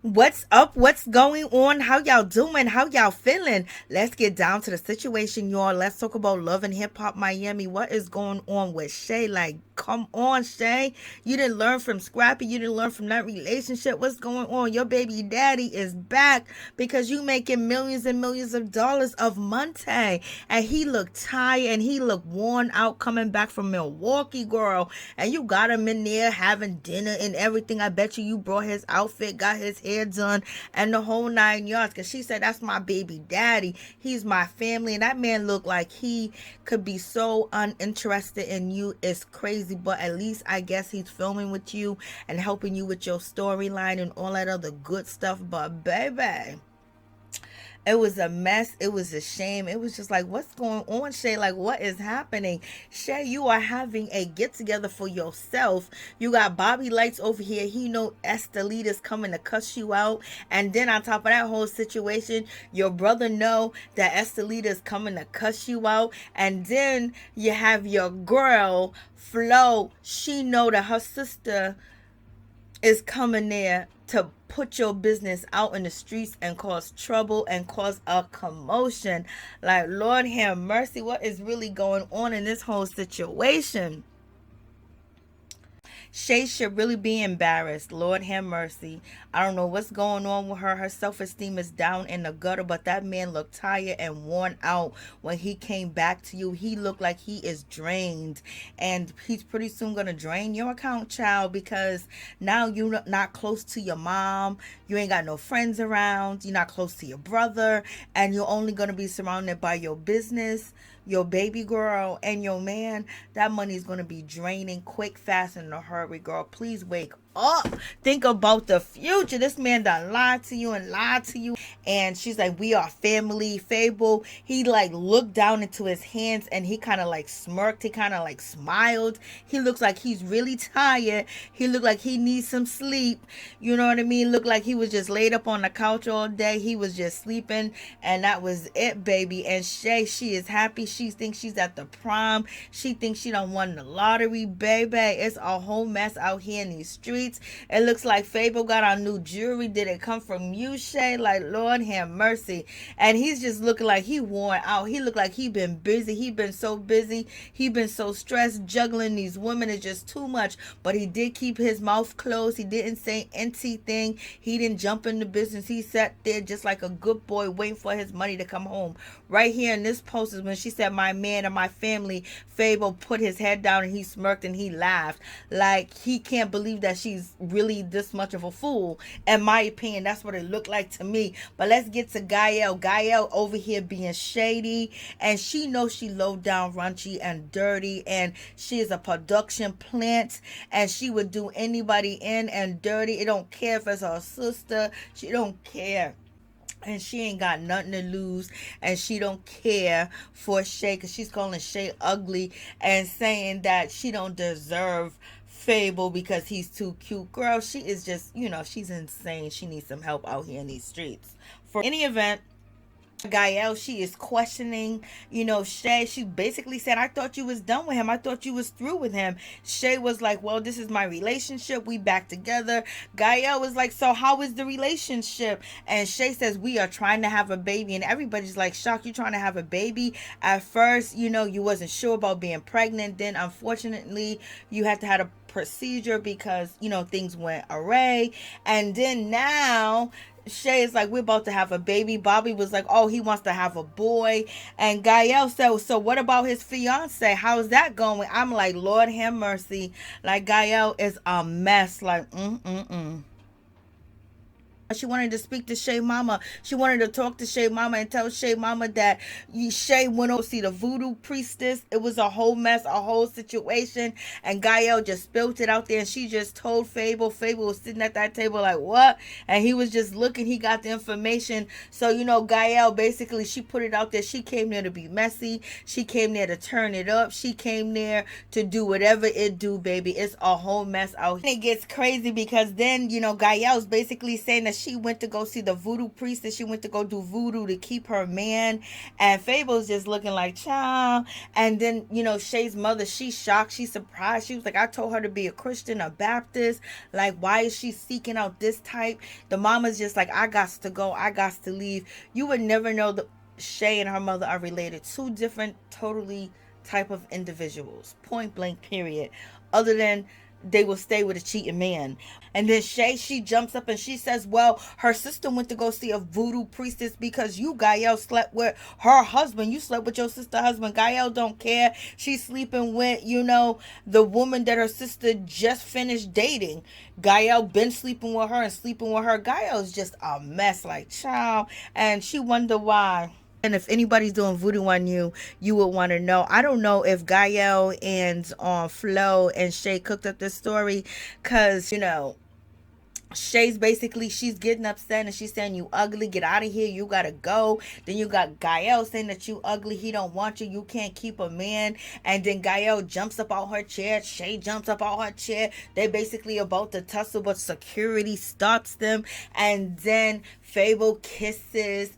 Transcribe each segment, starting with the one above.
What's up? What's going on? How y'all doing? How y'all feeling? Let's get down to the situation, y'all. Let's talk about Love and Hip Hop Miami. What is going on with Shay? Like, come on, Shay. You didn't learn from Scrappy. You didn't learn from that relationship. What's going on? Your baby daddy is back because you making millions and millions of dollars of Monte. And he looked tired and he looked worn out coming back from Milwaukee, girl. And you got him in there having dinner and everything. I bet you brought his outfit, got his hair done, and the whole 9 yards. Because she said, that's my baby daddy. He's my family. And that man looked like he could be so uninterested in you. It's crazy. But at least I guess he's filming with you and helping you with your storyline and all that other good stuff. But baby, it was a mess. It was a shame. It was just like, what's going on, Shay? Like, what is happening? Shay, you are having a get together for yourself. You got Bobby Lights over here. He know Estelita's coming to cuss you out. And then on top of that whole situation, your brother know that Estelita's coming to cuss you out. And then you have your girl, Flo. She know that her sister is coming there to put your business out in the streets and cause trouble and cause a commotion. Like, Lord have mercy, what is really going on in this whole situation? Shay should really be embarrassed. Lord have mercy. I don't know what's going on with her. Her self-esteem is down in the gutter, but that man looked tired and worn out when he came back to you. He looked like he is drained, and he's pretty soon going to drain your account, child, because now you're not close to your mom. You ain't got no friends around. You're not close to your brother, and you're only going to be surrounded by your business, your baby girl, and your man. That money is going to be draining quick, fast, and in a hurry, girl. Please wake up. Think about the future. This man done lied to you and lied to you. And she's like, we are family. Fable, he like looked down into his hands and he kind of like smirked. He kind of like smiled. He looks like he's really tired. He looked like he needs some sleep. You know what I mean? Looked like he was just laid up on the couch all day. He was just sleeping, and that was it, baby. And Shay, she is happy. She thinks she's at the prom. She thinks she done won the lottery, baby. It's a whole mess out here in these streets. It looks like Fable got our new jewelry. Did it come from you, Shay? Like, Lord have mercy. And he's just looking like he worn out. He looked like he been busy. He been so busy. He been so stressed. Juggling these women is just too much. But he did keep his mouth closed. He didn't say anything. He didn't jump into business. He sat there just like a good boy waiting for his money to come home. Right here in this post is when she said, my man and my family. Fable put his head down and he smirked and he laughed. Like, he can't believe that she's really this much of a fool. In my opinion, that's what it looked like to me. But let's get to Gaelle. Gaelle over here being shady, and she knows she low down, raunchy, and dirty, and she is a production plant, and she would do anybody in and dirty. It don't care if it's her sister. She don't care, and she ain't got nothing to lose, and she don't care for Shay because she's calling Shay ugly and saying that she don't deserve Fable because he's too cute. Girl, she is just, she's insane. She needs some help out here in these streets. For any event, Gaelle, she is questioning, Shay. She basically said, I thought you was done with him. I thought you was through with him. Shay was like, well, this is my relationship. We back together. Gaelle was like, so how is the relationship? And Shay says, we are trying to have a baby. And everybody's like, shocked, you trying to have a baby? At first, you wasn't sure about being pregnant. Then, unfortunately, you had to have a procedure because, things went awry. And then now, Shay is like, we're about to have a baby. Bobby was like, oh, he wants to have a boy. And Gaelle said, so what about his fiance? How's that going? I'm like, Lord have mercy. Like, Gaelle is a mess. Like, She wanted to speak to Shay Mama. She wanted to talk to Shay Mama and tell Shay Mama that Shay went over to see the Voodoo priestess. It was a whole mess, a whole situation. And Gaelle just spilled it out there, and she just told Fable. Fable was sitting at that table like, what? And he was just looking. He got the information. So, Gaelle, basically, she put it out there. She came there to be messy. She came there to turn it up. She came there to do whatever it do, baby. It's a whole mess out here. And it gets crazy because then, Gaelle's basically saying that she went to go see the voodoo priest, and she went to go do voodoo to keep her man. And Fable's just looking like, child. And then, Shay's mother, she's shocked, she's surprised. She was like, I told her to be a Christian, a Baptist. Like, why is she seeking out this type? The mama's just like, I got to go, I got to leave. You would never know that Shay and her mother are related. Two different, totally type of individuals. Point blank, period. Other than they will stay with a cheating man. And then Shay, she jumps up and she says, well, her sister went to go see a voodoo priestess because you, Gaelle, slept with her husband. You slept with your sister husband. Gaelle don't care. She's sleeping with, the woman that her sister just finished dating. Gaelle been sleeping with her and sleeping with her. Gaelle's just a mess, like, child. And she wonder why. And if anybody's doing voodoo on you, you would want to know. I don't know if Gaelle and Flo and Shay cooked up this story, because, Shay's basically, she's getting upset and she's saying, you ugly, get out of here, you gotta go. Then you got Gaelle saying that you ugly, he don't want you, you can't keep a man. And then Gaelle jumps up out her chair, Shay jumps up out her chair. They basically about to tussle, but security stops them. And then Fable kisses,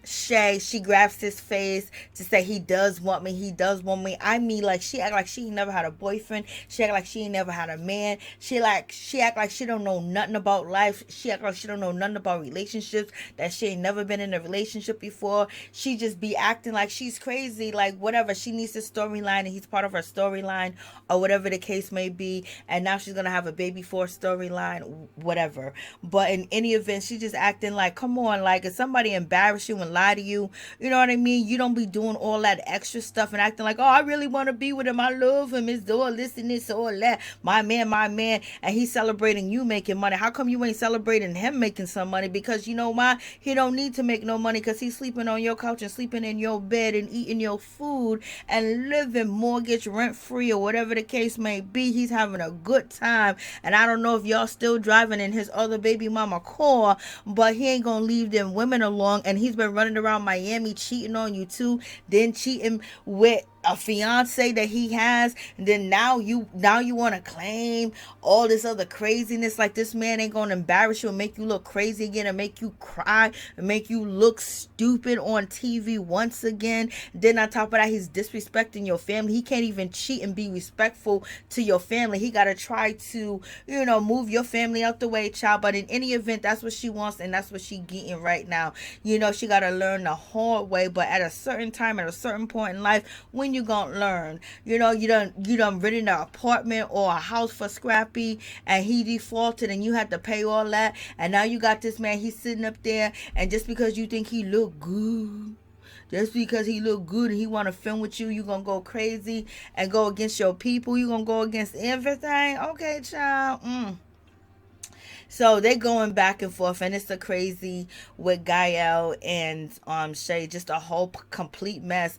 Shay. She grabs his face to say, he does want me, he does want me. I mean, like, she act like she ain't never had a boyfriend. She act like she ain't never had a man. She act like she don't know nothing about life. She act like she don't know nothing about relationships, that she ain't never been in a relationship before. She just be acting like she's crazy, like whatever. She needs this storyline and he's part of her storyline, or whatever the case may be. And now she's gonna have a baby for a storyline, whatever. But in any event, she just acting like, come on, like, if somebody embarrass you and lie to you, you know what I mean? You don't be doing all that extra stuff and acting like, oh, I really want to be with him, I love him, it's all this and this, all that, my man, and he's celebrating you making money. How come you ain't celebrating him making some money? Because you know why? He don't need to make no money, because he's sleeping on your couch and sleeping in your bed and eating your food and living mortgage rent free, or whatever the case may be. He's having a good time. And I don't know if y'all still driving in his other baby mama car, but he ain't gonna leave them women along. And he's been running around Miami cheating on you too, then cheating with a fiance that he has. And then now you want to claim all this other craziness. Like, this man ain't gonna embarrass you and make you look crazy again, and make you cry and make you look stupid on TV once again. Then on top of that, he's disrespecting your family. He can't even cheat and be respectful to your family. He gotta try to move your family out the way, child. But in any event, that's what she wants, and that's what she getting right now. She gotta learn the hard way. But at a certain time, at a certain point in life, when you gonna learn? You done rented an apartment or a house for Scrappy, and he defaulted, and you had to pay all that. And now you got this man, he's sitting up there, and just because you think he look good, just because he look good and he want to film with you, you gonna go crazy and go against your people. You gonna go against everything. Okay, child. So they going back and forth, and it's a crazy with Gaelle and Shay, just a whole complete mess.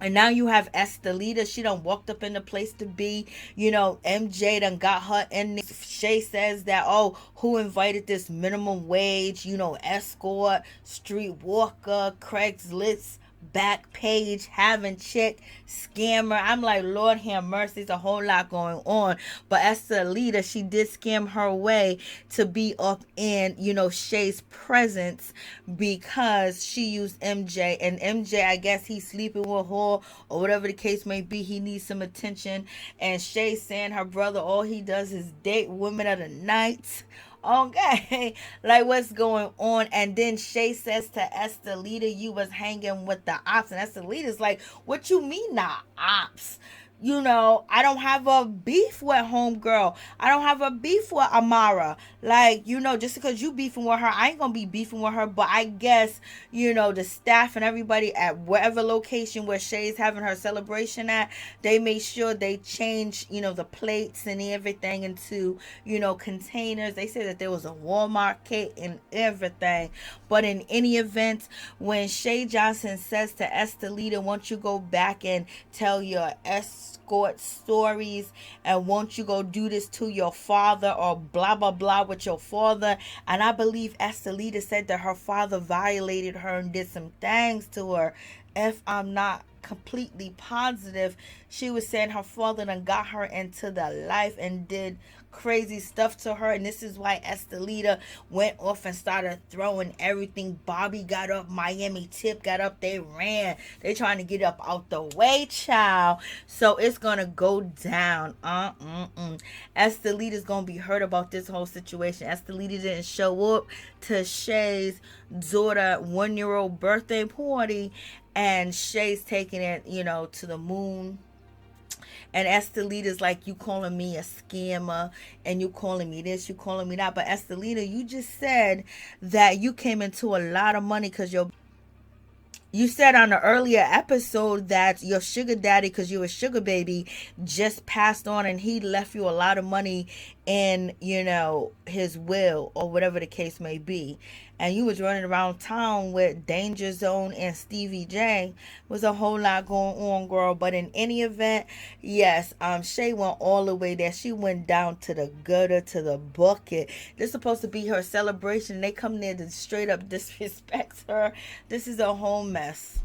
And now you have Estelita. She done walked up in the place to be. MJ done got her in there. Shay says that, oh, who invited this minimum wage, escort, street walker, Craigslist, back page, having chick, scammer. I'm like, Lord have mercy, there's a whole lot going on. But Estelita, she did scam her way to be up in, Shay's presence, because she used MJ. And MJ, I guess he's sleeping with her, or whatever the case may be. He needs some attention. And Shay saying her brother, all he does is date women of the night. Okay, like, what's going on? And then Shay says to Estelita, you was hanging with the ops. And Estelita's like, what you mean not ops? I don't have a beef with homegirl. I don't have a beef with Amara. Like, just because you beefing with her, I ain't gonna be beefing with her. But I guess, the staff and everybody at whatever location where Shay's having her celebration at, they made sure they changed, the plates and everything into, containers. They said that there was a Walmart cake and everything. But in any event, when Shay Johnson says to Estelita, won't you go back and tell your escort stories, and won't you go do this to your father, or blah blah blah with your father? And I believe Estelita said that her father violated her and did some things to her. If I'm not completely positive, she was saying her father done got her into the life and did crazy stuff to her, and this is why Estelita went off and started throwing everything. Bobby got up, Miami Tip got up, they ran. They trying to get up out the way, child. So it's gonna go down. Estelita's gonna be hurt about this whole situation. Estelita didn't show up to Shay's daughter 1 year old birthday party, and Shay's taking it, to the moon. And Estelita's like, you calling me a scammer, and you calling me this, you calling me that. But Estelita, you just said that you came into a lot of money because you said on the earlier episode that your sugar daddy, because you were a sugar baby, just passed on, and he left you a lot of money in, his will, or whatever the case may be. And you was running around town with Danger Zone and Stevie J. Was a whole lot going on, girl. But in any event, yes, Shay went all the way there. She went down to the gutter, to the bucket. This is supposed to be her celebration. They come there to straight up disrespect her. This is a whole mess.